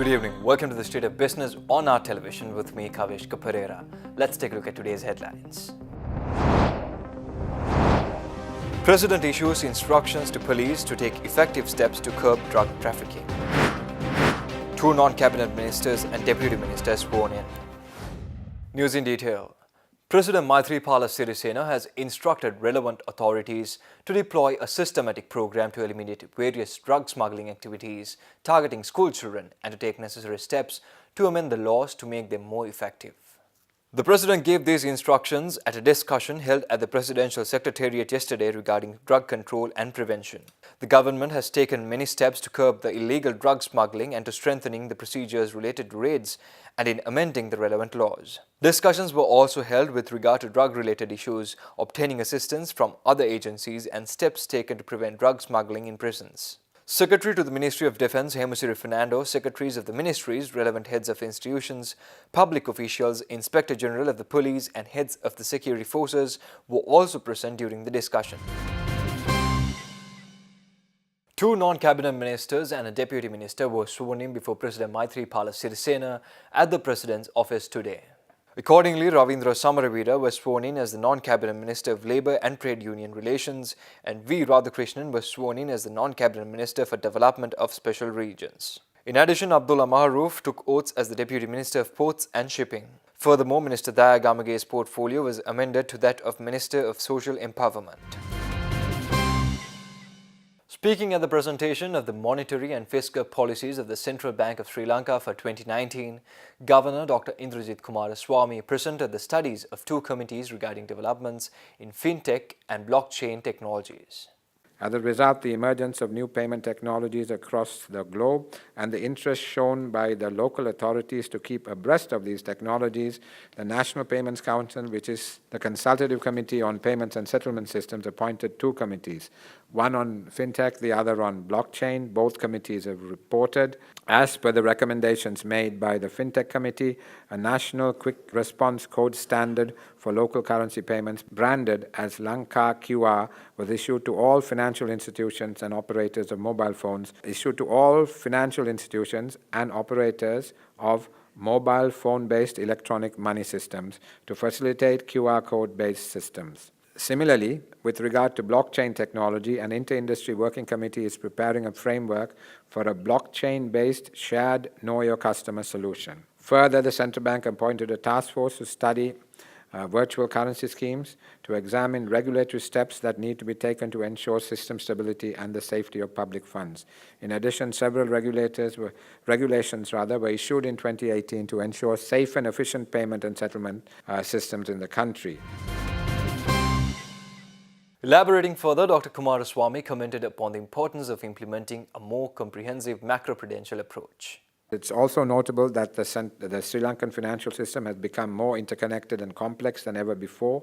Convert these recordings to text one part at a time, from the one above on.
evening. Welcome to the State of Business on our television with me, Kavish Kaparera. Let's take a look at today's headlines. President issues instructions to police to take effective steps to curb drug trafficking. 2 non-cabinet ministers and deputy ministers sworn in. News in detail. President Maithripala Sirisena has instructed relevant authorities to deploy a systematic program to eliminate various drug smuggling activities targeting school children and to take necessary steps to amend the laws to make them more effective. The President gave these instructions at a discussion held at the Presidential Secretariat yesterday regarding drug control and prevention. The government has taken many steps to curb the illegal drug smuggling and to strengthening the procedures related to raids and in amending the relevant laws. Discussions were also held with regard to drug-related issues, obtaining assistance from other agencies and steps taken to prevent drug smuggling in prisons. Secretary to the Ministry of Defence, Hemasiri Fernando, secretaries of the ministries, relevant heads of institutions, public officials, Inspector General of the Police and heads of the security forces were also present during the discussion. 2 non-cabinet ministers and a deputy minister were sworn in before President Maithripala Sirisena at the President's office today. Accordingly, Ravindra Samaravida was sworn in as the non-cabinet minister of Labour and Trade Union Relations and V. Radhakrishnan was sworn in as the non-cabinet minister for Development of Special Regions. In addition, Abdullah Maharoof took oaths as the deputy minister of Ports and Shipping. Furthermore, Minister Daya Gamage's portfolio was amended to that of Minister of Social Empowerment. Speaking at the presentation of the monetary and fiscal policies of the Central Bank of Sri Lanka for 2019, Governor Dr. Indrajit Kumaraswamy presented the studies of 2 committees regarding developments in fintech and blockchain technologies. As a result, the emergence of new payment technologies across the globe and the interest shown by the local authorities to keep abreast of these technologies, the National Payments Council, which is the Consultative Committee on Payments and Settlement Systems, appointed 2 committees, one on fintech, the other on blockchain. Both committees have reported. As per the recommendations made by the Fintech Committee, a national quick response code standard for local currency payments branded as Lanka QR was issued to all financial institutions and operators of mobile phones, issued to all financial institutions and operators of mobile phone-based electronic money systems to facilitate QR code-based systems. Similarly, with regard to blockchain technology, an inter-industry working committee is preparing a framework for a blockchain-based shared Know Your Customer solution. Further, the Central Bank appointed a task force to study virtual currency schemes to examine regulatory steps that need to be taken to ensure system stability and the safety of public funds. In addition, several regulations were issued in 2018 to ensure safe and efficient payment and settlement systems in the country. Elaborating further, Dr. Kumaraswamy commented upon the importance of implementing a more comprehensive macroprudential approach. It's also notable that the Sri Lankan financial system has become more interconnected and complex than ever before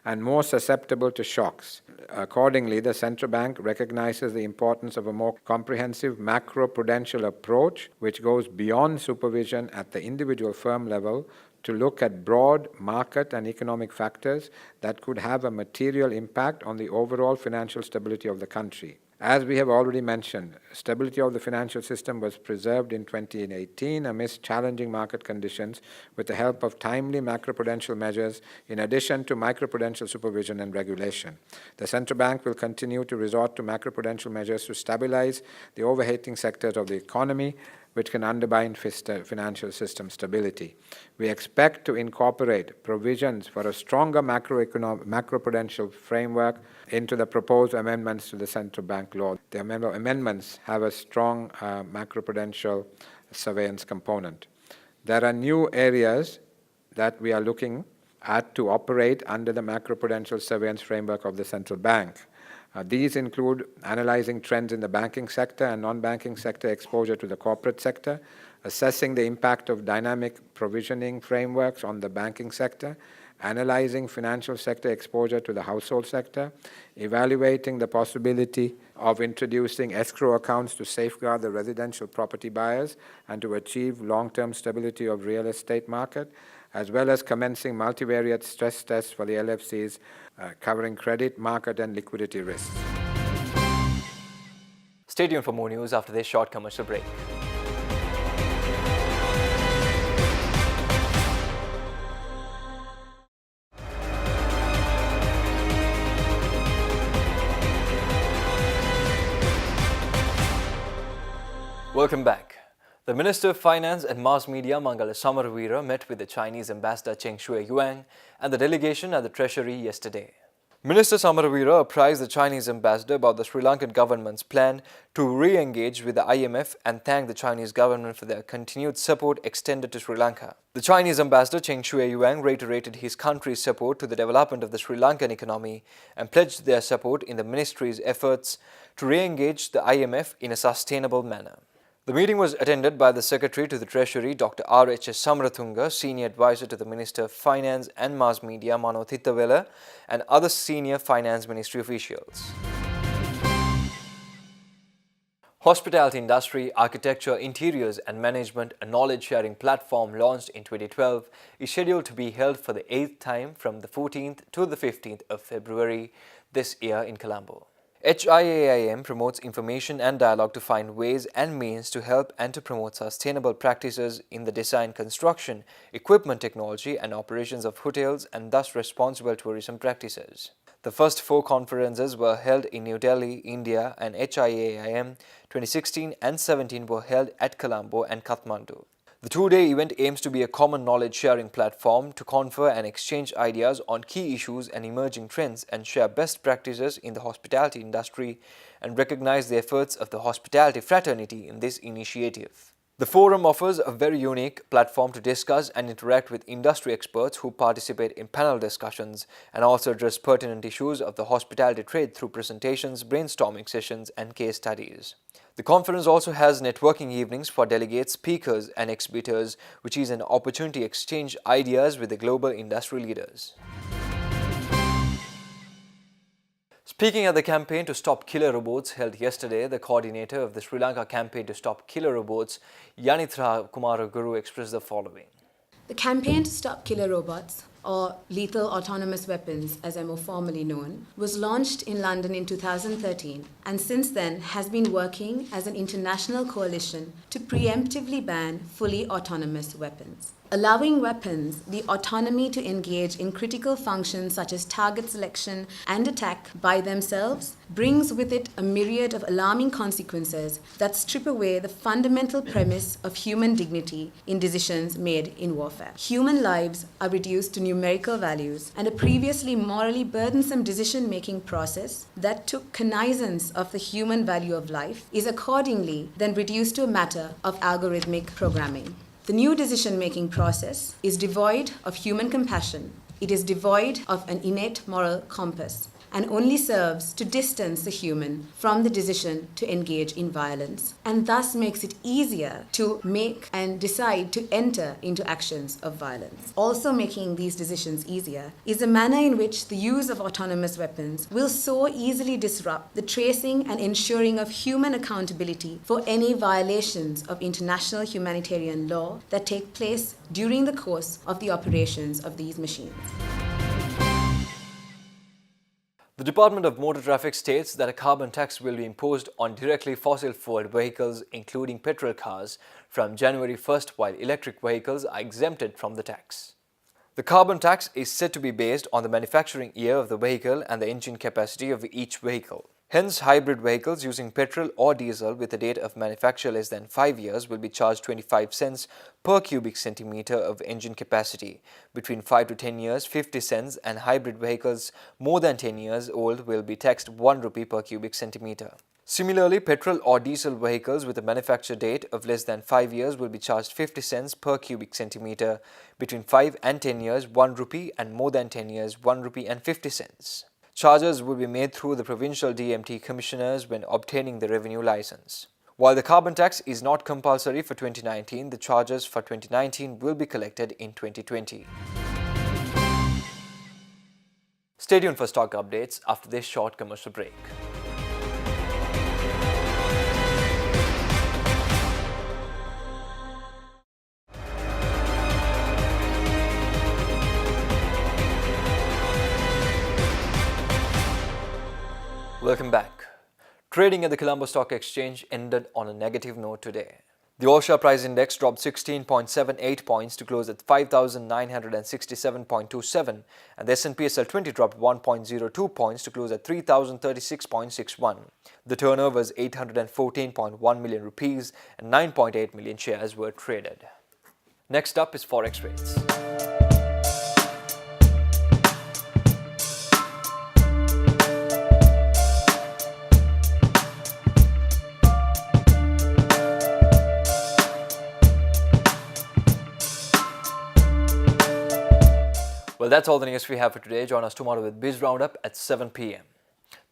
and more susceptible to shocks. Accordingly, the Central Bank recognizes the importance of a more comprehensive macroprudential approach which goes beyond supervision at the individual firm level to look at broad market and economic factors that could have a material impact on the overall financial stability of the country. As we have already mentioned, stability of the financial system was preserved in 2018 amidst challenging market conditions with the help of timely macroprudential measures in addition to microprudential supervision and regulation. The Central Bank will continue to resort to macroprudential measures to stabilize the overheating sectors of the economy, which can undermine financial system stability. We expect to incorporate provisions for a stronger macroprudential framework into the proposed amendments to the Central Bank law. The amendments have a strong macroprudential surveillance component. There are new areas that we are looking at to operate under the macroprudential surveillance framework of the Central Bank. These include analyzing trends in the banking sector and non-banking sector exposure to the corporate sector, assessing the impact of dynamic provisioning frameworks on the banking sector, analyzing financial sector exposure to the household sector, evaluating the possibility of introducing escrow accounts to safeguard the residential property buyers and to achieve long-term stability of real estate market, as well as commencing multivariate stress tests for the LFCs covering credit, market and liquidity risks. Stay tuned for more news after this short commercial break. Welcome back. The Minister of Finance and Mass Media, Mangala Samaravira, met with the Chinese Ambassador Cheng Shui-Yuan and the delegation at the Treasury yesterday. Minister Samaravira apprised the Chinese ambassador about the Sri Lankan government's plan to re-engage with the IMF and thanked the Chinese government for their continued support extended to Sri Lanka. The Chinese ambassador Cheng Shui-Yuan reiterated his country's support to the development of the Sri Lankan economy and pledged their support in the ministry's efforts to re-engage the IMF in a sustainable manner. The meeting was attended by the Secretary to the Treasury, Dr. R.H.S. Samarathunga, Senior Advisor to the Minister of Finance and Mass Media, Mano Thittawela, and other senior Finance Ministry officials. Hospitality Industry, Architecture, Interiors and Management, a knowledge-sharing platform launched in 2012, is scheduled to be held for the 8th time from the 14th to the 15th of February this year in Colombo. HIAIM promotes information and dialogue to find ways and means to help and to promote sustainable practices in the design, construction, equipment technology and operations of hotels and thus responsible tourism practices. The first 4 conferences were held in New Delhi, India, and HIAIM 2016 and 17 were held at Colombo and Kathmandu. The 2-day event aims to be a common knowledge-sharing platform to confer and exchange ideas on key issues and emerging trends and share best practices in the hospitality industry and recognize the efforts of the hospitality fraternity in this initiative. The forum offers a very unique platform to discuss and interact with industry experts who participate in panel discussions and also address pertinent issues of the hospitality trade through presentations, brainstorming sessions and case studies. The conference also has networking evenings for delegates, speakers and exhibitors, which is an opportunity to exchange ideas with the global industry leaders. Speaking at the campaign to stop killer robots held yesterday, the coordinator of the Sri Lanka campaign to stop killer robots, Yanithra Kumaraguru, expressed the following. The campaign to stop killer robots, or lethal autonomous weapons as they're more formally known, was launched in London in 2013 and since then has been working as an international coalition to preemptively ban fully autonomous weapons. Allowing weapons the autonomy to engage in critical functions such as target selection and attack by themselves brings with it a myriad of alarming consequences that strip away the fundamental premise of human dignity in decisions made in warfare. Human lives are reduced to numerical values, and a previously morally burdensome decision-making process that took cognizance of the human value of life is accordingly then reduced to a matter of algorithmic programming. The new decision-making process is devoid of human compassion. It is devoid of an innate moral compass and only serves to distance the human from the decision to engage in violence, and thus makes it easier to make and decide to enter into actions of violence. Also making these decisions easier is the manner in which the use of autonomous weapons will so easily disrupt the tracing and ensuring of human accountability for any violations of international humanitarian law that take place during the course of the operations of these machines. The Department of Motor Traffic states that a carbon tax will be imposed on directly fossil-fueled vehicles, including petrol cars, from January 1st, while electric vehicles are exempted from the tax. The carbon tax is said to be based on the manufacturing year of the vehicle and the engine capacity of each vehicle. Hence, hybrid vehicles using petrol or diesel with a date of manufacture less than 5 years will be charged 25 cents per cubic centimeter of engine capacity. Between 5 to 10 years, 50 cents, and hybrid vehicles more than 10 years old will be taxed 1 rupee per cubic centimeter. Similarly, petrol or diesel vehicles with a manufacture date of less than 5 years will be charged 50 cents per cubic centimeter. Between 5 and 10 years, 1 rupee, and more than 10 years, 1 rupee and 50 cents. Charges will be made through the provincial DMT commissioners when obtaining the revenue license. While the carbon tax is not compulsory for 2019, the charges for 2019 will be collected in 2020. Stay tuned for stock updates after this short commercial break. Welcome back. Trading at the Colombo Stock Exchange ended on a negative note today. The All-Share Price Index dropped 16.78 points to close at 5,967.27, and the S&P SL20 dropped 1.02 points to close at 3,036.61. The turnover was 814.1 million rupees and 9.8 million shares were traded. Next up is Forex rates. Well, that's all the news we have for today. Join us tomorrow with Biz Roundup at 7 p.m.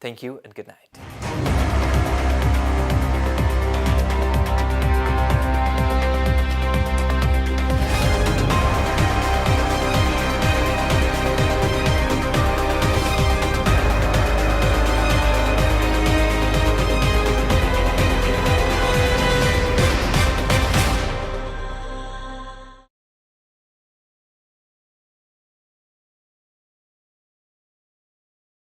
Thank you and good night.